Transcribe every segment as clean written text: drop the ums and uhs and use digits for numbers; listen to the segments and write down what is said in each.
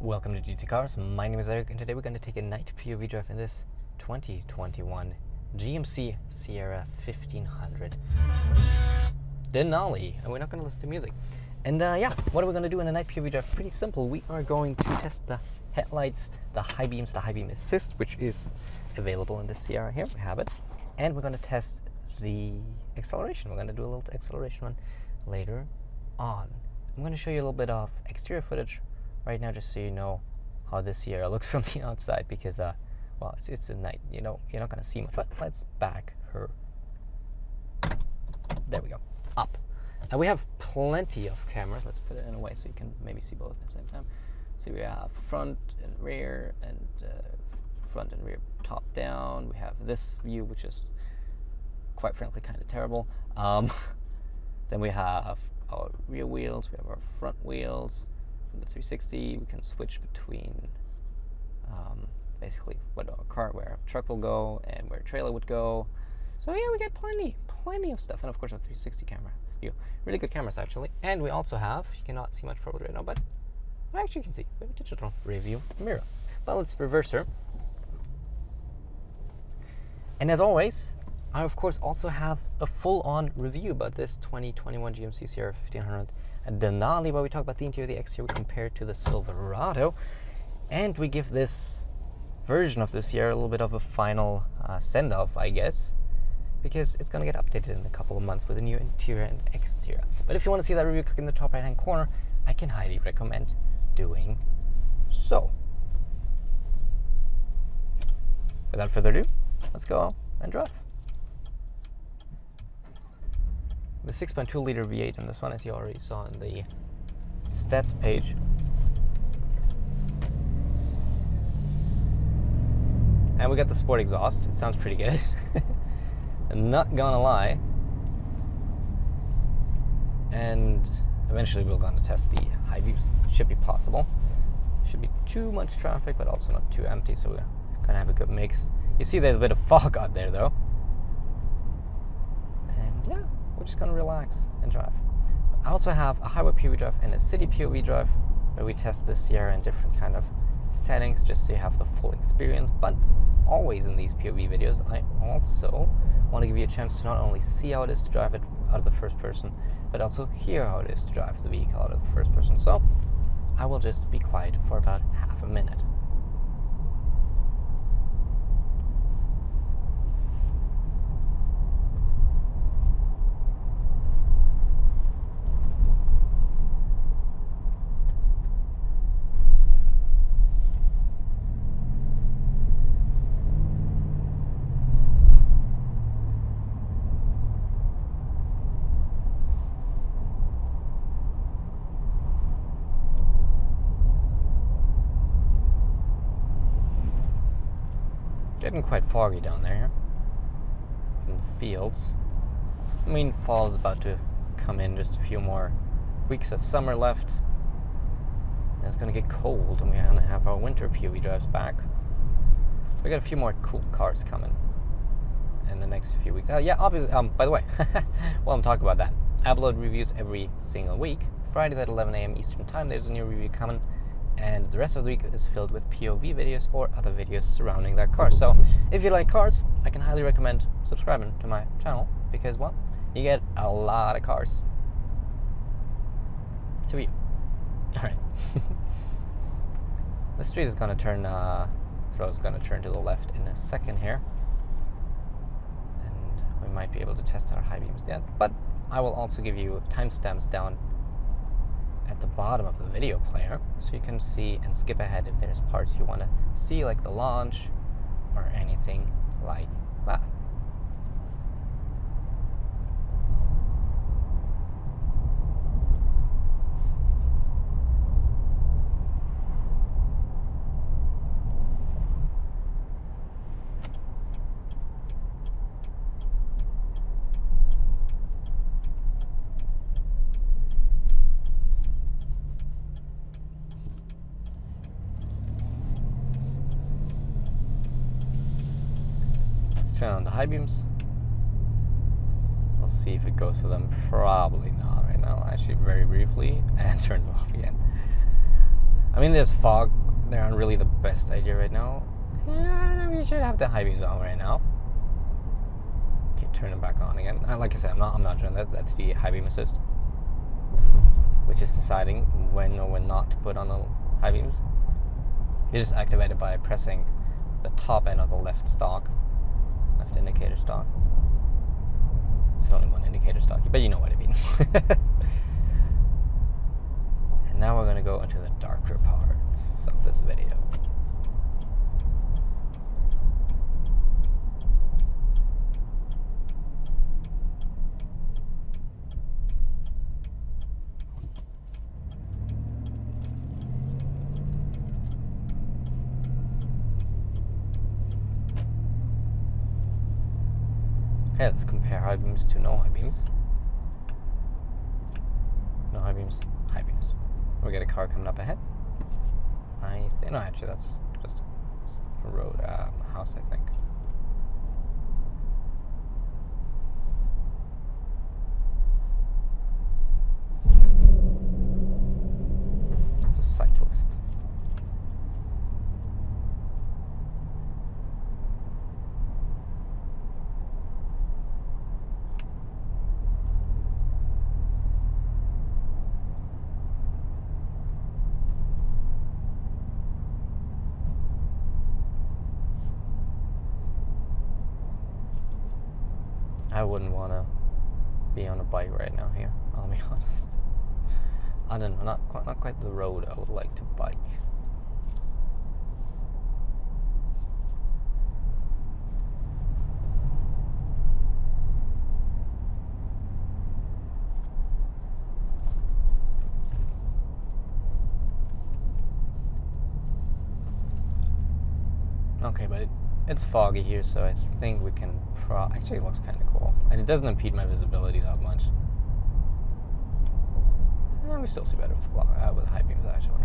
Welcome to GCCars. My name is Eric, and today we're going to take a night POV drive in this 2021 GMC Sierra 1500 Denali. And we're not going to listen to music. And what are we going to do in a night POV drive? Pretty simple. We are going to test the headlights, the high beams, the high beam assist, which is available in the Sierra here. We have it. And we're going to test the acceleration. We're going to do a little acceleration one later on. I'm going to show you a little bit of exterior footage right now, just so you know how this Sierra looks from the outside, because well, it's a night, you're not going to see much. But let's back her, there we go, up. And we have plenty of cameras. Let's put it in a way so you can maybe see both at the same time. So we have front and rear, and front and rear top down. We have this view, which is quite frankly kind of terrible. Then we have our rear wheels, we have our front wheels. The 360, we can switch between basically where a truck will go and where a trailer would go. So yeah, we get plenty of stuff, and of course a 360 camera view. Really good cameras actually. And we also have, you cannot see much probably right now, but I actually can see, we have a digital rear view mirror. But let's reverse her. And as always, I of course also have a full-on review about this 2021 GMC Sierra 1500 Denali, where we talk about the interior, the exterior, we compare it to the Silverado, and we give this version of the Sierra a little bit of a final send-off, I guess, because it's going to get updated in a couple of months with a new interior and exterior. But if you want to see that review, click in the top right-hand corner. I can highly recommend doing so. Without further ado, let's go and drive. The 6.2 liter V8 in this one, as you already saw in the stats page. And we got the sport exhaust. It sounds pretty good. I'm not gonna lie. And eventually we're going to test the high beams. Should be possible. Should be too much traffic, but also not too empty, so we're gonna have a good mix. You see there's a bit of fog out there though. And yeah, we're just gonna relax and drive. I also have a highway POV drive and a city POV drive, where we test the Sierra in different kind of settings, just so you have the full experience. But always in these POV videos, I also want to give you a chance to not only see how it is to drive it out of the first person, but also hear how it is to drive the vehicle out of the first person. So I will just be quiet for about half a minute. Getting quite foggy down there from the fields. I mean, fall is about to come in, just a few more weeks of summer left. And it's going to get cold, and we're going to have our winter POV drives back. We got a few more cool cars coming in the next few weeks. Yeah, obviously, by the way, while I'm talking about that, I upload reviews every single week. Fridays at 11 a.m. Eastern Time, there's a new review coming. And the rest of the week is filled with POV videos or other videos surrounding that car. So if you like cars, I can highly recommend subscribing to my channel, because, well, you get a lot of cars to view. Alright. The street is going to turn, Throw's going to turn to the left in a second here. And we might be able to test our high beams yet. But I will also give you timestamps down at the bottom of the video player, so you can see and skip ahead if there's parts you want to see, like the launch or anything like that. Turn on the high beams. We'll see if it goes for them. Probably not right now, actually, very briefly, and turns them off again. I mean, there's fog. They aren't really the best idea right now. Yeah, we should have the high beams on right now. Okay, turn them back on again. Like I said, I'm not doing that. That's the high beam assist, which is deciding when or when not to put on the high beams. You just activate it by pressing the top end of the left indicator stalk. There's only one indicator stalk, but you know what I mean. And now we're going to go into the darker parts of this video. Okay, let's compare high beams to no high beams. No high beams, high beams. We get a car coming up ahead. No, actually that's just a road, house, I think. It's a cyclist. I wouldn't want to be on a bike right now here, I'll be honest. I don't know, not quite the road I would like to bike. Okay, but it's foggy here, so I think we can actually it looks kind of cool. And it doesn't impede my visibility that much. We still see better with high beams, actually.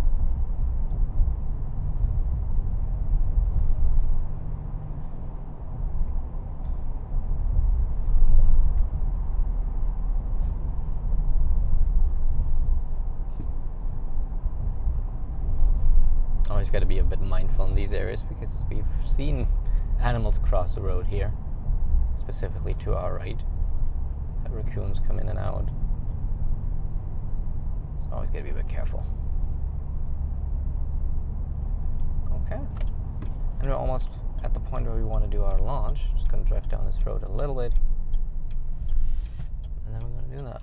Always got to be a bit mindful in these areas because we've seen animals cross the road here, specifically to our right. The raccoons come in and out. So always got to be a bit careful. Okay. And we're almost at the point where we want to do our launch. Just going to drive down this road a little bit. And then we're going to do that.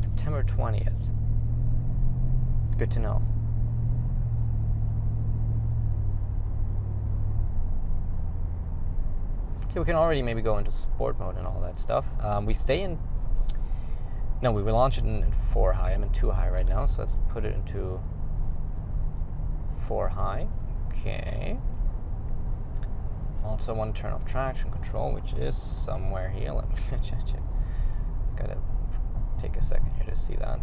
September 20th. Good to know. Okay, we can already maybe go into sport mode and all that stuff. We will launch it in 4 high. I'm in 2 high right now, so let's put it into 4 high. Okay. Also want to turn off traction control, which is somewhere here. Let me check. Gotta take a second here to see that.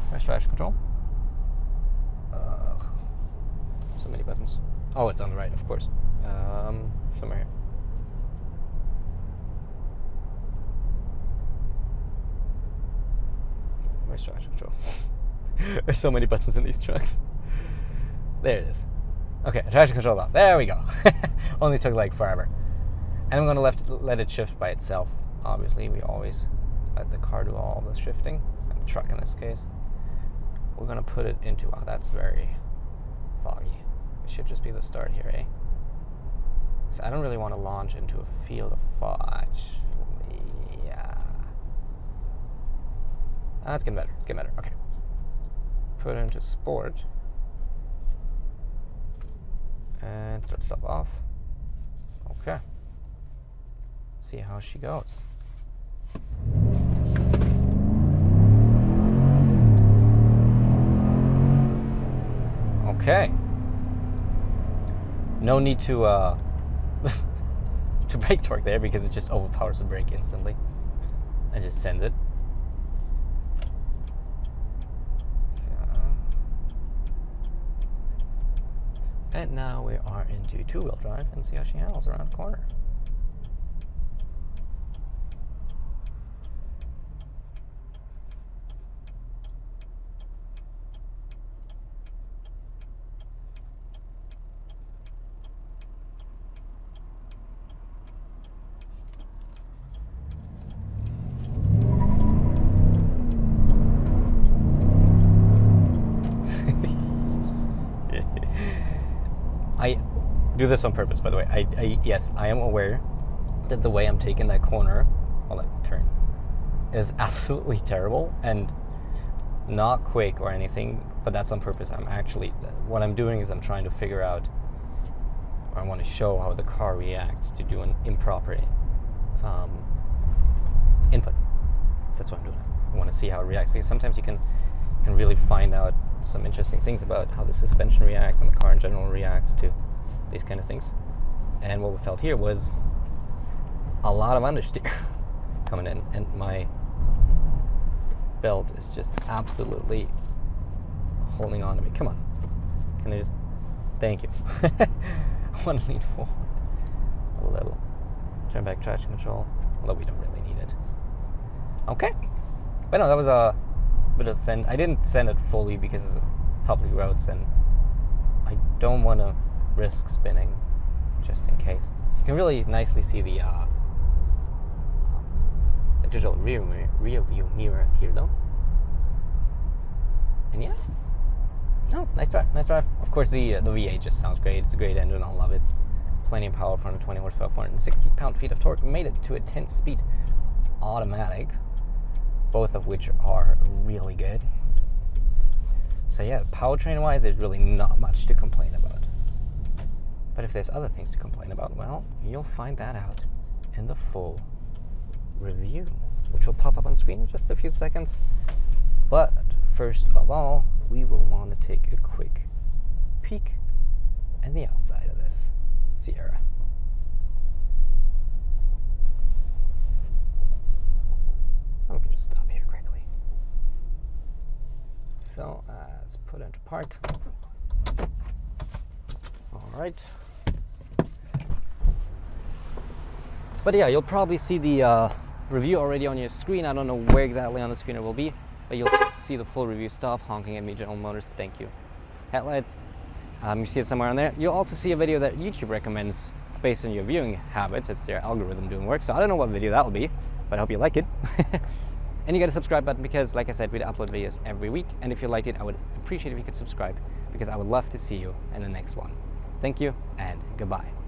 Where's traction control? So many buttons. Oh, it's on the right, of course. Somewhere here. Where's traction control? There's so many buttons in these trucks. There it is. Okay, traction control off. There we go. Only took like forever. And I'm going to let it shift by itself. Obviously, we always let the car do all the shifting, and the truck in this case. We're going to put it into, wow, that's very foggy. It should just be the start here, eh? So I don't really want to launch into a field of fog. Actually, yeah. It's getting better. It's getting better. Okay. Put it into sport. And start stuff off. Okay. See how she goes. Okay. No need to to brake torque there because it just overpowers the brake instantly. And just sends it. And now we are into 2-wheel drive and see how she handles around the corner. I do this on purpose, by the way. Yes, I am aware that the way I'm taking that corner, well, that turn, is absolutely terrible and not quick or anything, but that's on purpose. What I'm doing is I'm trying to figure out, or I want to show how the car reacts to doing improper inputs. That's what I'm doing. I want to see how it reacts, because sometimes you can really find out some interesting things about how the suspension reacts and the car in general reacts to these kind of things. And what we felt here was a lot of understeer coming in, and my belt is just absolutely holding on to me. Come on. Can I just... Thank you. I want to lean forward a little. Turn back traction control, although we don't really need it. Okay. But no, that was a bit of send. I didn't send it fully because it's public roads and I don't want to risk spinning just in case. You can really nicely see the digital rear view mirror here though. And yeah. No, nice drive, nice drive. Of course the V8 just sounds great. It's a great engine, I love it. Plenty of power, 420 horsepower, 460 pound-feet of torque. Made it to a 10-speed automatic, both of which are really good. So yeah, powertrain-wise, there's really not much to complain about. But if there's other things to complain about, well, you'll find that out in the full review, which will pop up on screen in just a few seconds. But first of all, we will want to take a quick peek at the outside of this Sierra. We can just stop here quickly. So let's put it into park. All right. But yeah, you'll probably see the review already on your screen. I don't know where exactly on the screen it will be, but you'll see the full review. Stop honking at me, General Motors. Thank you. Headlights. You see it somewhere on there. You'll also see a video that YouTube recommends based on your viewing habits. It's their algorithm doing work. So I don't know what video that will be, but I hope you like it. And you got a subscribe button because, like I said, we upload videos every week. And if you liked it, I would appreciate if you could subscribe because I would love to see you in the next one. Thank you and goodbye.